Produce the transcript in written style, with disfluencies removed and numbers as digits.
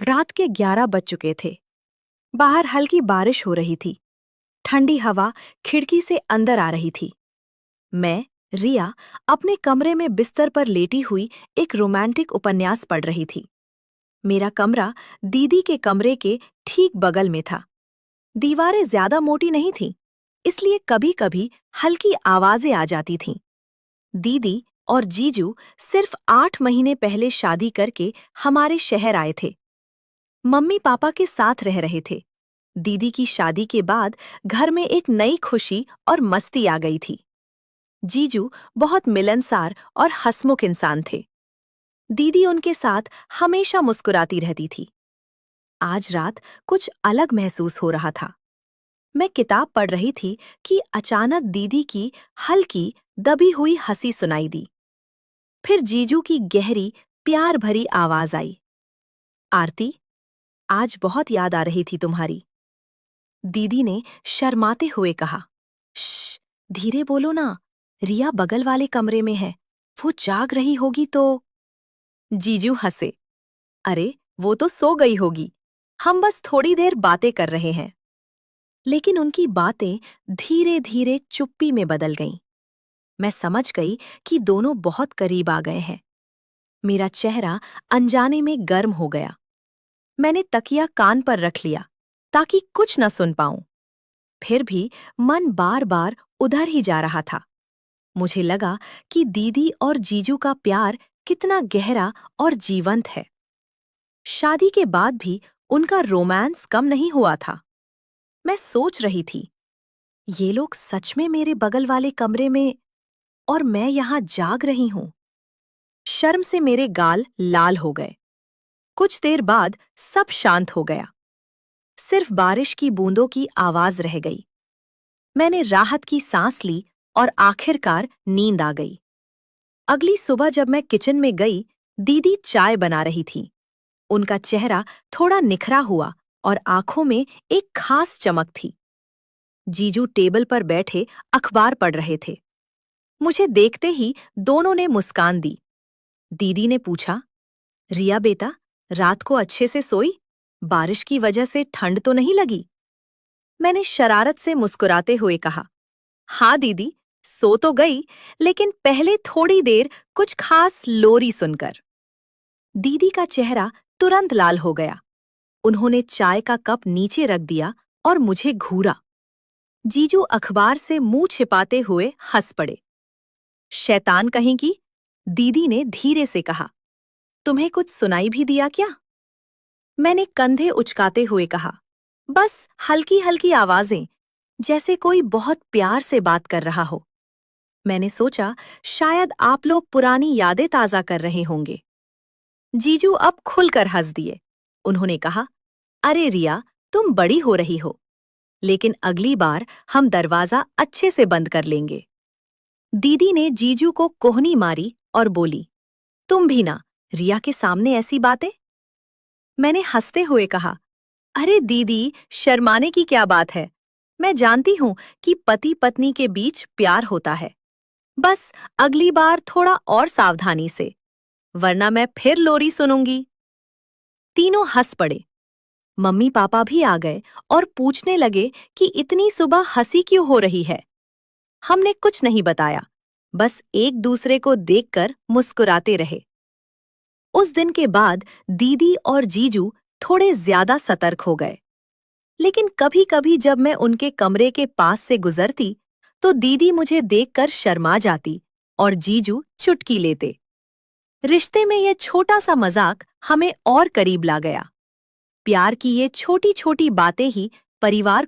रात के 11 बज चुके थे। बाहर हल्की बारिश हो रही थी। ठंडी हवा खिड़की से अंदर आ रही थी। मैं, रिया, अपने कमरे में बिस्तर पर लेटी हुई एक रोमांटिक उपन्यास पढ़ रही थी। मेरा कमरा दीदी के कमरे के ठीक बगल में था। दीवारें ज्यादा मोटी नहीं थीं, इसलिए कभी-कभी हल्की आवाजें आ जाती थीं। दीदी और जीजू सिर्फ 8 महीने पहले शादी करके हमारे शहर आए थे। मम्मी पापा के साथ रह रहे थे। दीदी की शादी के बाद घर में एक नई खुशी और मस्ती आ गई थी। जीजू बहुत मिलनसार और हंसमुख इंसान थे। दीदी उनके साथ हमेशा मुस्कुराती रहती थी। आज रात कुछ अलग महसूस हो रहा था। मैं किताब पढ़ रही थी कि अचानक दीदी की हल्की दबी हुई हंसी सुनाई दी। फिर जीजू की गहरी प्यार भरी आवाज आई, आरती, आज बहुत याद आ रही थी तुम्हारी। दीदी ने शर्माते हुए कहा, श्श, धीरे बोलो ना, रिया बगल वाले कमरे में है, वो जाग रही होगी तो। जीजू हंसे, अरे वो तो सो गई होगी, हम बस थोड़ी देर बातें कर रहे हैं। लेकिन उनकी बातें धीरे धीरे चुप्पी में बदल गईं। मैं समझ गई कि दोनों बहुत करीब आ गए हैं। मेरा चेहरा अनजाने में गर्म हो गया। मैंने तकिया कान पर रख लिया ताकि कुछ न सुन पाऊं। फिर भी मन बार बार उधर ही जा रहा था। मुझे लगा कि दीदी और जीजू का प्यार कितना गहरा और जीवंत है। शादी के बाद भी उनका रोमांस कम नहीं हुआ था। मैं सोच रही थी, ये लोग सच में मेरे बगल वाले कमरे में और मैं यहाँ जाग रही हूँ। शर्म से मेरे गाल लाल हो गए। कुछ देर बाद सब शांत हो गया। सिर्फ बारिश की बूंदों की आवाज रह गई। मैंने राहत की सांस ली और आखिरकार नींद आ गई। अगली सुबह जब मैं किचन में गई, दीदी चाय बना रही थी। उनका चेहरा थोड़ा निखरा हुआ और आंखों में एक खास चमक थी। जीजू टेबल पर बैठे अखबार पढ़ रहे थे। मुझे देखते ही दोनों ने मुस्कान दी। दीदी ने पूछा, रिया बेटा, रात को अच्छे से सोई? बारिश की वजह से ठंड तो नहीं लगी? मैंने शरारत से मुस्कुराते हुए कहा, हाँ दीदी, सो तो गई, लेकिन पहले थोड़ी देर कुछ खास लोरी सुनकर। दीदी का चेहरा तुरंत लाल हो गया। उन्होंने चाय का कप नीचे रख दिया और मुझे घूरा। जीजू अखबार से मुंह छिपाते हुए हंस पड़े। शैतान कहीं की, दीदी ने धीरे से कहा, तुम्हें कुछ सुनाई भी दिया क्या? मैंने कंधे उचकाते हुए कहा, बस हल्की हल्की आवाजें, जैसे कोई बहुत प्यार से बात कर रहा हो। मैंने सोचा शायद आप लोग पुरानी यादें ताजा कर रहे होंगे। जीजू अब खुलकर हंस दिए। उन्होंने कहा, अरे रिया, तुम बड़ी हो रही हो, लेकिन अगली बार हम दरवाजा अच्छे से बंद कर लेंगे। दीदी ने जीजू को कोहनी मारी और बोली, तुम भी ना, रिया के सामने ऐसी बातें। मैंने हंसते हुए कहा, अरे दीदी, शर्माने की क्या बात है। मैं जानती हूँ कि पति पत्नी के बीच प्यार होता है। बस अगली बार थोड़ा और सावधानी से, वरना मैं फिर लोरी सुनूंगी। तीनों हंस पड़े। मम्मी पापा भी आ गए और पूछने लगे कि इतनी सुबह हंसी क्यों हो रही है। हमने कुछ नहीं बताया, बस एक दूसरे को देखकर मुस्कुराते रहे। उस दिन के बाद दीदी और जीजू थोड़े ज्यादा सतर्क हो गए। लेकिन कभी-कभी जब मैं उनके कमरे के पास से गुजरती, तो दीदी मुझे देखकर शर्मा जाती और जीजू चुटकी लेते। रिश्ते में यह छोटा सा मजाक हमें और करीब ला गया। प्यार की ये छोटी-छोटी बातें ही परिवार